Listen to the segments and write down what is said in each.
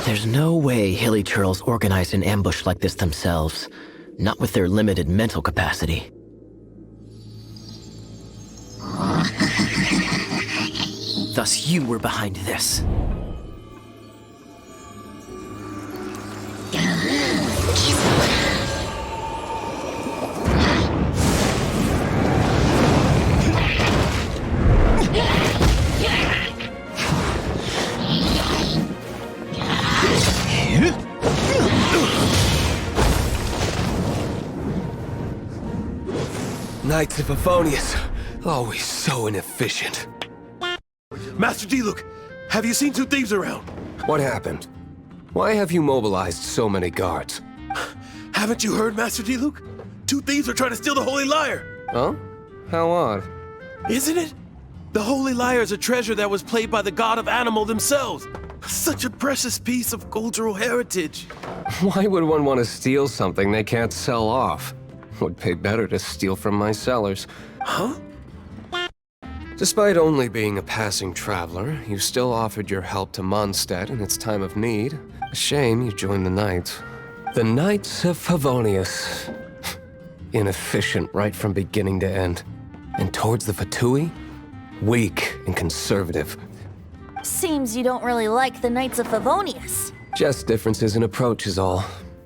There's no way hilly turtles organized an ambush like this themselves. Not with their limited mental capacity. Thus you were behind this. Knights of Favonius, always so inefficient. Master Diluc, have you seen two thieves around? What happened? Why have you mobilized so many guards? Haven't you heard, Master Diluc? Two thieves are trying to steal the Holy Lyre. Oh? How odd. Isn't it? The Holy Lyre is a treasure that was played by the god of animal themselves. Such a precious piece of cultural heritage. Why would one want to steal something they can't sell off? Would pay better to steal from my sellers. Huh? Despite only being a passing traveler, you still offered your help to Mondstadt in its time of need. A shame you joined the Knights. The Knights of Favonius. Inefficient right from beginning to end. And towards the Fatui? Weak and conservative. Seems you don't really like the Knights of Favonius. Just differences in approach is all.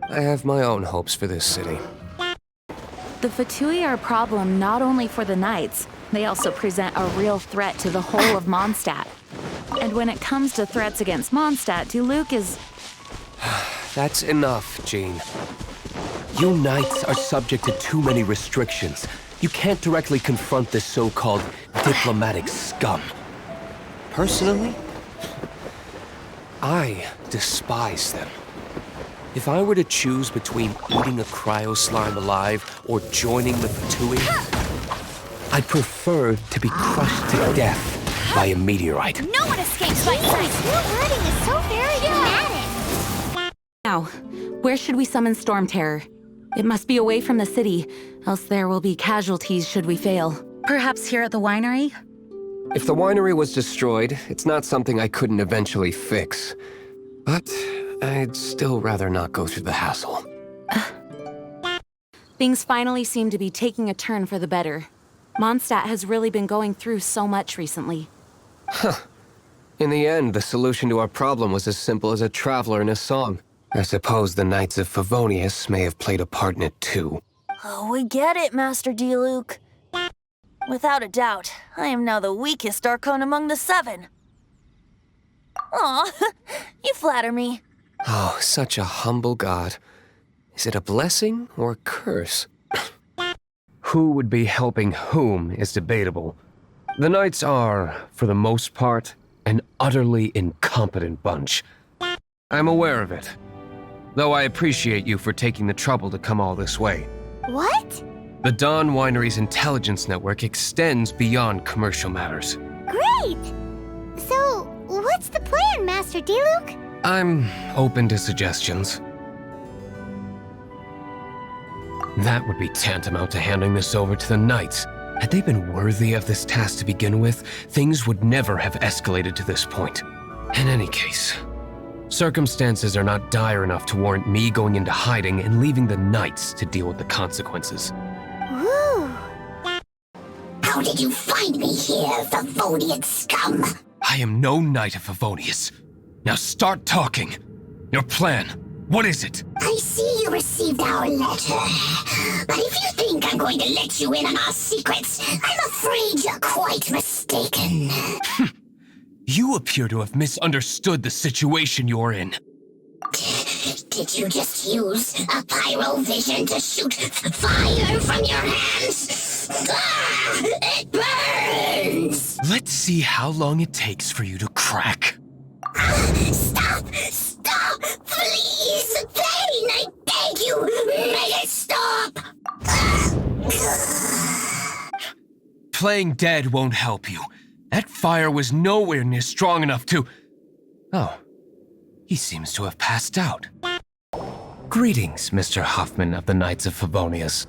I have my own hopes for this city. The Fatui are a problem not only for the Knights, they also present a real threat to the whole of Mondstadt. And when it comes to threats against Mondstadt, Diluc is... That's enough, Jean. You Knights are subject to too many restrictions. You can't directly confront this so-called diplomatic scum. Personally, I despise them. If I were to choose between eating a cryo-slime alive or joining the Fatui, I'd prefer to be crushed to death by a meteorite. No one escapes by sight! Your wording is so very dramatic! Now, where should we summon Storm Terror? It must be away from the city, else there will be casualties should we fail. Perhaps here at the winery? If the winery was destroyed, it's not something I couldn't eventually fix. But I'd still rather not go through the hassle. Things finally seem to be taking a turn for the better. Mondstadt has really been going through so much recently. In the end, the solution to our problem was as simple as a traveler in a song. I suppose the Knights of Favonius may have played a part in it too. Oh, we get it, Master Diluc. Without a doubt, I am now the weakest Archon among the seven. Aw, you flatter me. Oh, such a humble god. Is it a blessing or a curse? Who would be helping whom is debatable. The Knights are, for the most part, an utterly incompetent bunch. I'm aware of it. Though I appreciate you for taking the trouble to come all this way. What? The Dawn Winery's intelligence network extends beyond commercial matters. Great! So, what's the plan, Master Diluc? I'm open to suggestions. That would be tantamount to handing this over to the Knights. Had they been worthy of this task to begin with, things would never have escalated to this point. In any case, circumstances are not dire enough to warrant me going into hiding and leaving the Knights to deal with the consequences. Woo! How did you find me here, Favonian scum? I am no Knight of Favonius. Now start talking. Your plan, what is it? I see you received our letter. But if you think I'm going to let you in on our secrets, I'm afraid you're quite mistaken. You appear to have misunderstood the situation you're in. Did you just use a pyrovision to shoot fire from your hands? Ah, it burns! Let's see how long it takes for you to crack. Stop! Stop! Please! Pain! I beg you! Make it stop! Playing dead won't help you. That fire was nowhere near strong enough to... Oh, he seems to have passed out. Greetings, Mr. Huffman of the Knights of Favonius.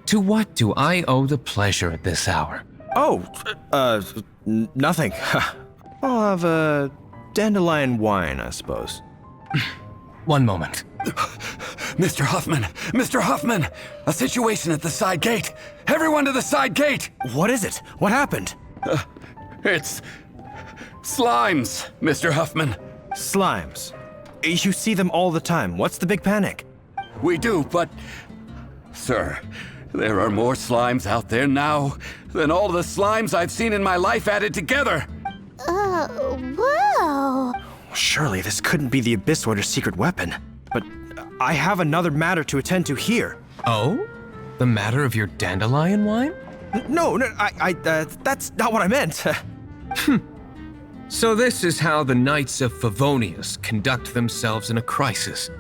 To what do I owe the pleasure at this hour? Oh, nothing. I'll have a Dandelion wine, I suppose. One moment. Mr. Huffman! Mr. Huffman! A situation at the side gate! Everyone to the side gate! What is it? What happened? It's slimes, Mr. Huffman. Slimes. You see them all the time. What's the big panic? We do, but... Sir, there are more slimes out there now than all the slimes I've seen in my life added together! Whoa! Surely this couldn't be the Abyss Order's secret weapon. But I have another matter to attend to here. Oh? The matter of your dandelion wine? No, that's not what I meant. So this is how the Knights of Favonius conduct themselves in a crisis.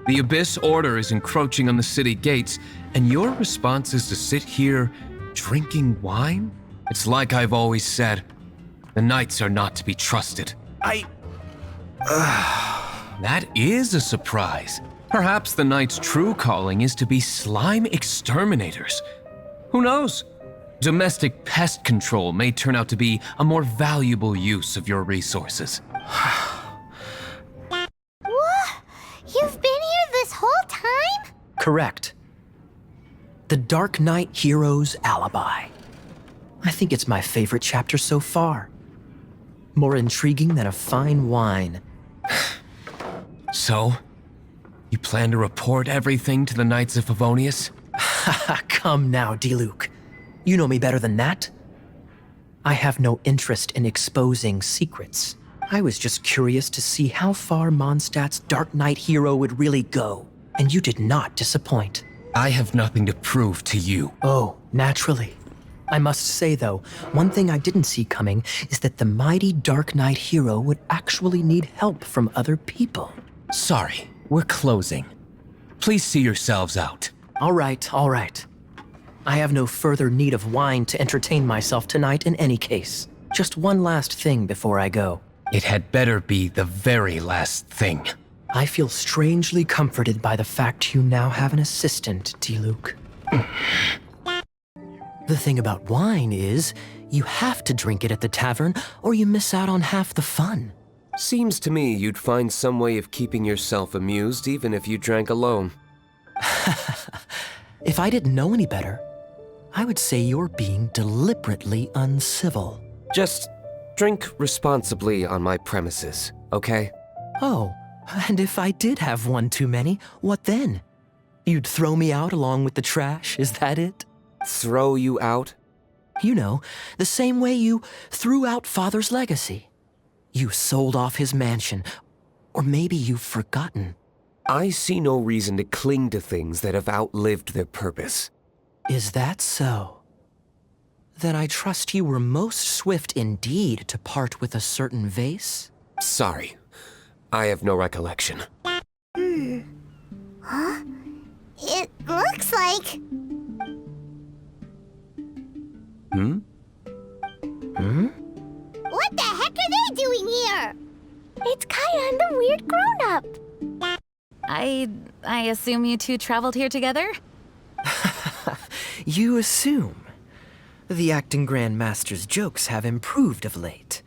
The Abyss Order is encroaching on the city gates, and your response is to sit here drinking wine? It's like I've always said, the Knights are not to be trusted. That is a surprise. Perhaps the Knights' true calling is to be slime exterminators. Who knows? Domestic pest control may turn out to be a more valuable use of your resources. What? You've been here this whole time? Correct. The Dark Knight Hero's Alibi. I think it's my favorite chapter so far. More intriguing than a fine wine. So, you plan to report everything to the Knights of Favonius? Come now, Diluc. You know me better than that. I have no interest in exposing secrets. I was just curious to see how far Mondstadt's Dark Knight hero would really go, and you did not disappoint. I have nothing to prove to you. Oh, naturally. I must say, though, one thing I didn't see coming is that the mighty Dark Knight hero would actually need help from other people. Sorry, we're closing. Please see yourselves out. All right, all right. I have no further need of wine to entertain myself tonight in any case. Just one last thing before I go. It had better be the very last thing. I feel strangely comforted by the fact you now have an assistant, Diluc. The thing about wine is, you have to drink it at the tavern or you miss out on half the fun. Seems to me you'd find some way of keeping yourself amused even if you drank alone. If I didn't know any better, I would say you're being deliberately uncivil. Just drink responsibly on my premises, okay? Oh, and if I did have one too many, what then? You'd throw me out along with the trash, is that it? Throw you out? You know, the same way you threw out Father's legacy. You sold off his mansion, or maybe you've forgotten. I see no reason to cling to things that have outlived their purpose. Is that so? Then I trust you were most swift indeed to part with a certain vase? Sorry, I have no recollection. Huh? It looks like... What the heck are they doing here? It's Kaya and the weird grown-up. I assume you two traveled here together? You assume. The acting Grandmaster's jokes have improved of late.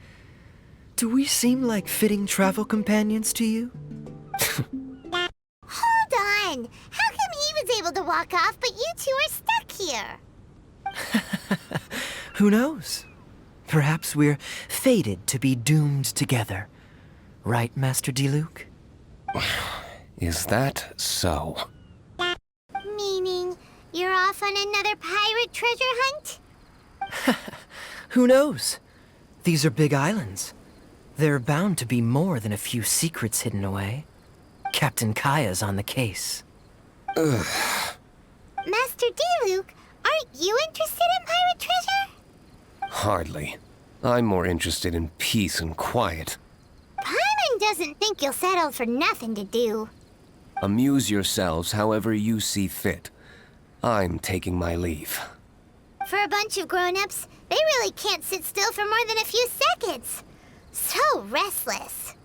Do we seem like fitting travel companions to you? Hold on. How come he was able to walk off, but you two are stuck here? Who knows? Perhaps we're fated to be doomed together. Right, Master Diluc? Is that so? Meaning, you're off on another pirate treasure hunt? Who knows? These are big islands. There are bound to be more than a few secrets hidden away. Captain Kaya's on the case. Master Diluc, aren't you interested in pirate treasure? Hardly. I'm more interested in peace and quiet. Paimon doesn't think you'll settle for nothing to do. Amuse yourselves however you see fit. I'm taking my leave. For a bunch of grown-ups, they really can't sit still for more than a few seconds. So restless.